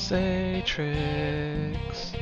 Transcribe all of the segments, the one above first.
Say tricks.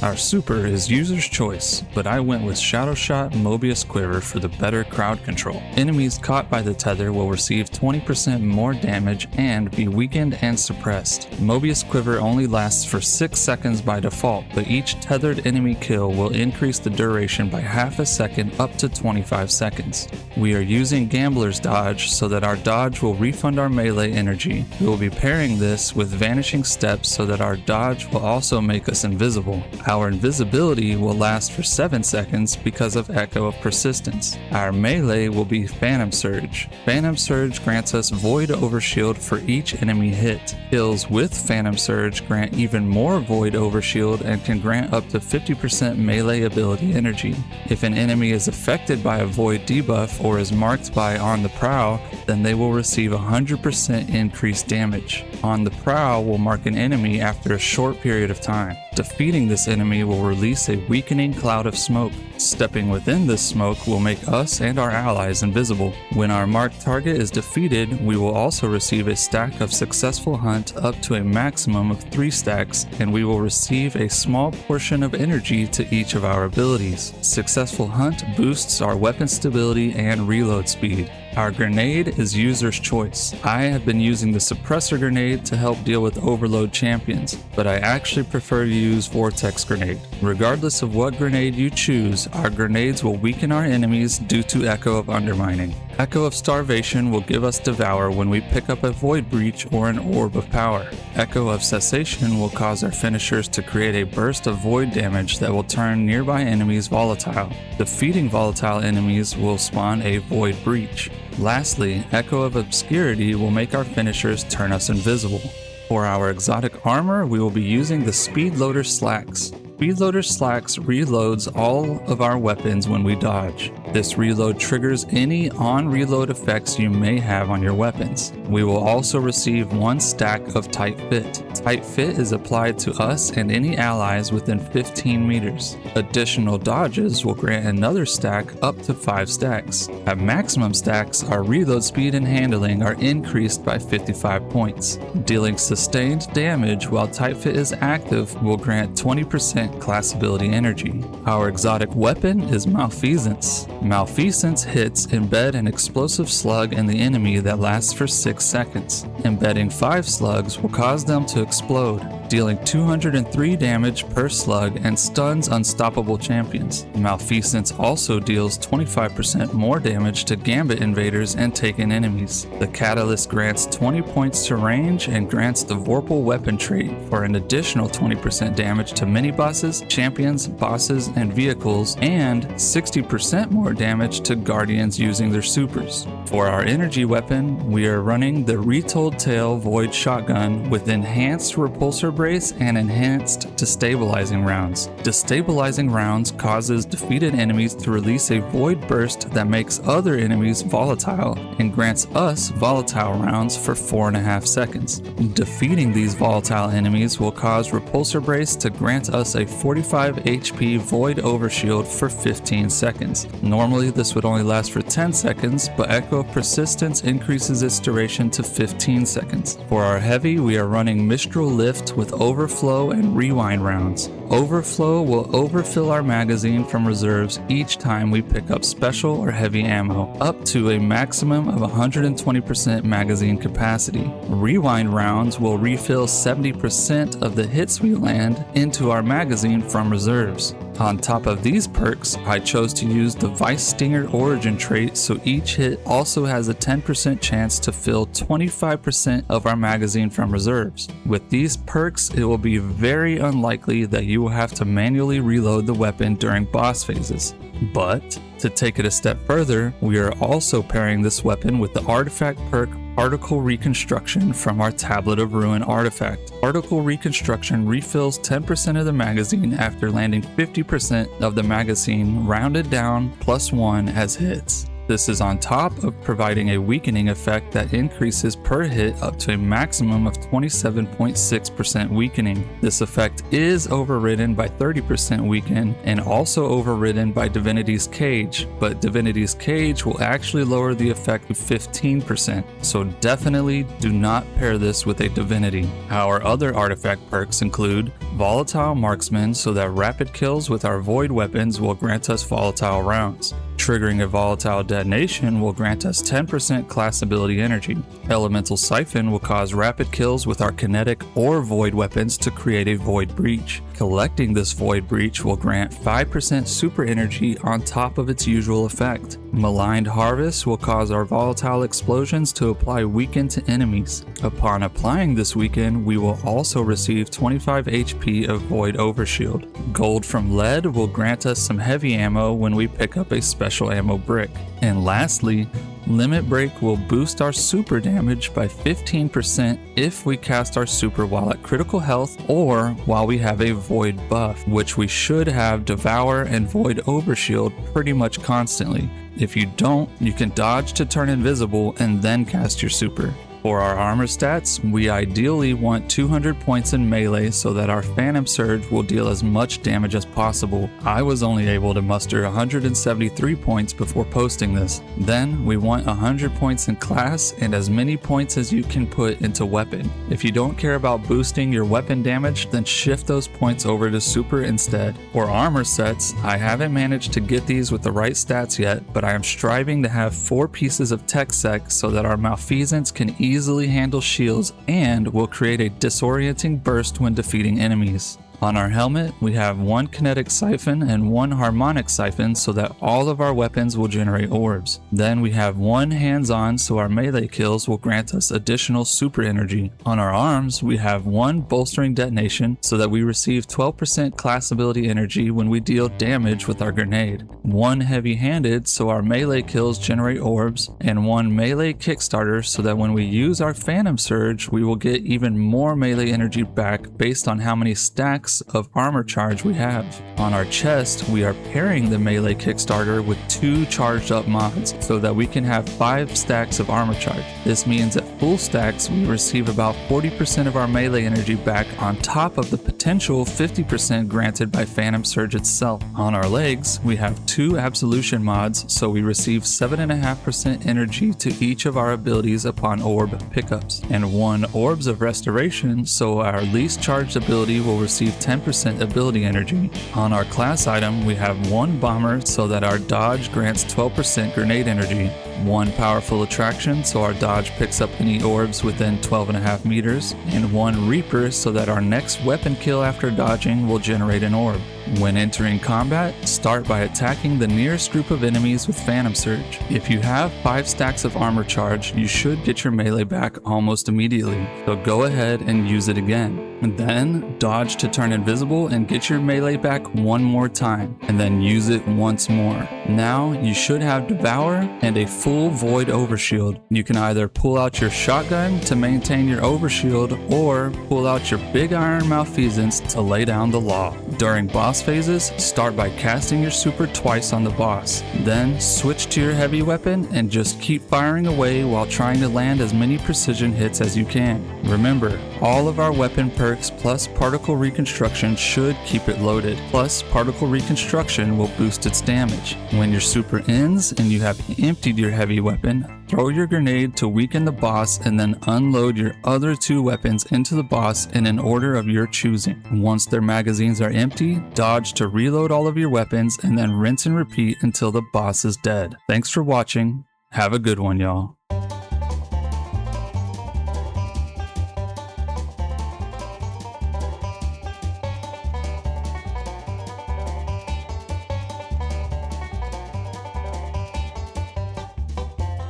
Our super is user's choice, but I went with Shadow Shot Mobius Quiver for the better crowd control. Enemies caught by the tether will receive 20% more damage and be weakened and suppressed. Mobius Quiver only lasts for 6 seconds by default, but each tethered enemy kill will increase the duration by half a second up to 25 seconds. We are using Gambler's Dodge so that our dodge will refund our melee energy. We will be pairing this with Vanishing Steps so that our dodge will also make us invisible. Our invisibility will last for 7 seconds because of Echo of Persistence. Our melee will be Phantom Surge. Phantom Surge grants us Void Overshield for each enemy hit. Kills with Phantom Surge grant even more Void Overshield and can grant up to 50% melee ability energy. If an enemy is affected by a Void debuff or is marked by On the Prowl, then they will receive 100% increased damage. On the Prowl will mark an enemy after a short period of time. Defeating this enemy will release a weakening cloud of smoke. Stepping within this smoke will make us and our allies invisible. When our marked target is defeated, we will also receive a stack of Successful Hunt up to a maximum of 3 stacks, and we will receive a small portion of energy to each of our abilities. Successful Hunt boosts our weapon stability and reload speed. Our grenade is user's choice. I have been using the Suppressor Grenade to help deal with Overload champions, but I actually prefer to use Vortex Grenade. Regardless of what grenade you choose, our grenades will weaken our enemies due to Echo of Undermining. Echo of Starvation will give us Devour when we pick up a Void Breach or an Orb of Power. Echo of Cessation will cause our finishers to create a burst of void damage that will turn nearby enemies volatile. Defeating volatile enemies will spawn a Void Breach. Lastly, Echo of Obscurity will make our finishers turn us invisible. For our exotic armor, we will be using the Speedloader Slacks. Speedloader Slacks reloads all of our weapons when we dodge. This reload triggers any on-reload effects you may have on your weapons. We will also receive 1 stack of Tight Fit. Tight Fit is applied to us and any allies within 15 meters. Additional dodges will grant another stack up to 5 stacks. At maximum stacks, our reload speed and handling are increased by 55 points. Dealing sustained damage while Tight Fit is active will grant 20% class ability energy. Our exotic weapon is Malfeasance. Malfeasance hits embed an explosive slug in the enemy that lasts for 6 seconds. Embedding 5 slugs will cause them to explode, dealing 203 damage per slug and stuns unstoppable champions. Malfeasance also deals 25% more damage to Gambit invaders and taken enemies. The Catalyst grants 20 points to range and grants the Vorpal weapon trait for an additional 20% damage to mini-bosses, champions, bosses, and vehicles, and 60% more damage to guardians using their supers. For our energy weapon, we are running the Retold Tale Void Shotgun with enhanced repulsor brace and enhanced destabilizing rounds. Destabilizing rounds causes defeated enemies to release a void burst that makes other enemies volatile and grants us volatile rounds for 4.5 seconds. Defeating these volatile enemies will cause repulsor brace to grant us a 45 HP void overshield for 15 seconds. Normally this would only last for 10 seconds, but Echo of Persistence increases its duration to 15 seconds. For our heavy, we are running Mistral Lift with Overflow and Rewind rounds. Overflow will overfill our magazine from reserves each time we pick up special or heavy ammo, up to a maximum of 120% magazine capacity. Rewind rounds will refill 70% of the hits we land into our magazine from reserves. On top of these perks, I chose to use the Vice Stinger Origin trait, so each hit also has a 10% chance to fill 25% of our magazine from reserves. With these perks, it will be very unlikely that you will have to manually reload the weapon during boss phases. But, to take it a step further, we are also pairing this weapon with the artifact perk Particle Reconstruction from our Tablet of Ruin artifact. Particle Reconstruction refills 10% of the magazine after landing 50% of the magazine rounded down +1 as hits. This is on top of providing a weakening effect that increases per hit up to a maximum of 27.6% weakening. This effect is overridden by 30% weaken and also overridden by Divinity's Cage, but Divinity's Cage will actually lower the effect to 15%, so definitely do not pair this with a Divinity. Our other artifact perks include Volatile Marksman, so that rapid kills with our void weapons will grant us volatile rounds. Triggering a volatile detonation will grant us 10% class ability energy. Elemental Siphon will cause rapid kills with our kinetic or void weapons to create a void breach. Collecting this void breach will grant 5% super energy on top of its usual effect. Maligned Harvest will cause our volatile explosions to apply weaken to enemies. Upon applying this weaken, we will also receive 25 HP of void overshield. Gold from Lead will grant us some heavy ammo when we pick up a special ammo brick. And lastly, Limit Break will boost our super damage by 15% if we cast our super while at critical health or while we have a void buff, which we should have Devour and Void Overshield pretty much constantly. If you don't, you can dodge to turn invisible and then cast your super. For our armor stats, we ideally want 200 points in melee so that our Phantom Surge will deal as much damage as possible. I was only able to muster 173 points before posting this. Then we want 100 points in class and as many points as you can put into weapon. If you don't care about boosting your weapon damage, then shift those points over to super instead. For armor sets, I haven't managed to get these with the right stats yet, but I am striving to have 4 pieces of tech sec so that our Malfeasance can easily handle shields and will create a disorienting burst when defeating enemies. On our helmet, we have 1 kinetic siphon and 1 harmonic siphon so that all of our weapons will generate orbs. Then we have 1 hands-on so our melee kills will grant us additional super energy. On our arms, we have 1 bolstering detonation so that we receive 12% class ability energy when we deal damage with our grenade. 1 heavy-handed so our melee kills generate orbs, and 1 melee kickstarter so that when we use our Phantom Surge, we will get even more melee energy back based on how many stacks of armor charge we have. On our chest, we are pairing the melee kickstarter with 2 charged up mods so that we can have 5 stacks of armor charge. This means at full stacks we receive about 40% of our melee energy back on top of the potential 50% granted by Phantom Surge itself. On our legs, we have 2 absolution mods so we receive 7.5% energy to each of our abilities upon orb pickups, and 1 orbs of restoration so our least charged ability will receive 10% ability energy. On our class item, we have 1 bomber so that our dodge grants 12% grenade energy, 1 powerful attraction so our dodge picks up any orbs within 12.5 meters, and 1 reaper so that our next weapon kill after dodging will generate an orb. When entering combat, start by attacking the nearest group of enemies with Phantom Surge. If you have 5 stacks of armor charge, you should get your melee back almost immediately, so go ahead and use it again. And then dodge to turn invisible and get your melee back 1 more time, and then use it once more. Now you should have Devour and a full Void Overshield. You can either pull out your shotgun to maintain your overshield or pull out your big iron Malfeasance to lay down the law. During boss phases, start by casting your super twice on the boss. Then switch to your heavy weapon and just keep firing away while trying to land as many precision hits as you can. Remember, all of our weapon perks plus particle reconstruction should keep it loaded. Plus, particle reconstruction will boost its damage. When your super ends and you have emptied your heavy weapon, throw your grenade to weaken the boss and then unload your other 2 weapons into the boss in an order of your choosing. Once their magazines are empty, dodge to reload all of your weapons and then rinse and repeat until the boss is dead. Thanks for watching. Have a good one, y'all.